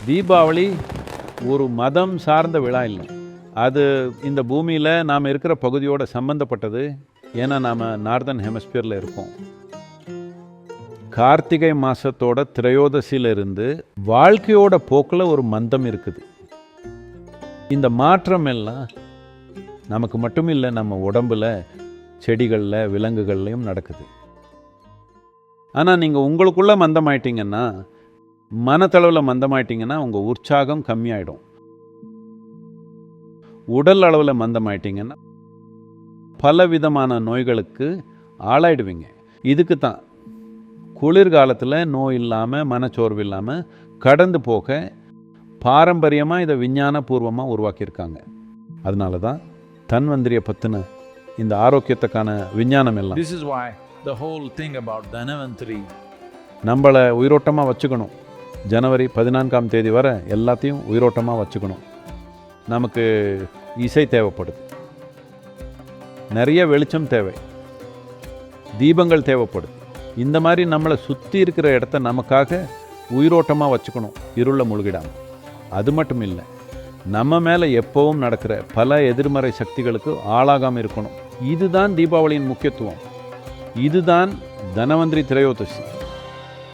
தீபாவளி ஒரு மதம் சார்ந்த விழா இல்லை. அது இந்த பூமியில் நாம் இருக்கிற பகுதியோட சம்பந்தப்பட்டது. ஏன்னா நாம் நார்தன் ஹெமிஸ்பியரில் இருக்கோம். கார்த்திகை மாதத்தோட திரையோதசியிலிருந்து வாழ்க்கையோட போக்கில் ஒரு மந்தம் இருக்குது. இந்த மாற்றம் எல்லாம் நமக்கு மட்டும் இல்லை, நம்ம உடம்புல, செடிகளில், விலங்குகள்லையும் நடக்குது. ஆனால் நீங்கள் உங்களுக்குள்ளே மந்தமாயிட்டீங்கன்னா, மனத்தளவில் மந்தமாயிட்டீங்கன்னா உங்கள் உற்சாகம் கம்மியாயிடும். உடல் அளவில் மந்தமாயிட்டீங்கன்னா பல விதமான நோய்களுக்கு ஆளாயிடுவீங்க. இதுக்கு தான் குளிர்காலத்தில் நோய் இல்லாமல், மனச்சோர்வு இல்லாமல் கடந்து போக பாரம்பரியமாக இதை விஞ்ஞானபூர்வமாக உருவாக்கியிருக்காங்க. அதனால தான் தன்வந்திரியை பற்றின இந்த ஆரோக்கியத்துக்கான விஞ்ஞானம் எல்லாம். This is why the whole thing about Dhanvantri. நம்மளை உயிரோட்டமாக வச்சுக்கணும். ஜனவரி 14ஆம் தேதி வரை எல்லாத்தையும் உயிரோட்டமாக வச்சுக்கணும். நமக்கு இசை தேவைப்படுது, நிறைய வெளிச்சம் தேவை, தீபங்கள் தேவைப்படுது. இந்த மாதிரி நம்மளை சுற்றி இருக்கிற இடத்த நமக்காக உயிரோட்டமாக வச்சுக்கணும், இருள முழுகிடாமல். அது மட்டும் இல்லை, நம்ம மேலே எப்பவும் நடக்கிற பல எதிர்மறை சக்திகளுக்கு ஆளாகாமல் இருக்கணும். இதுதான் தீபாவளியின் முக்கியத்துவம். இதுதான் தன்வந்திரி திரையோதசி.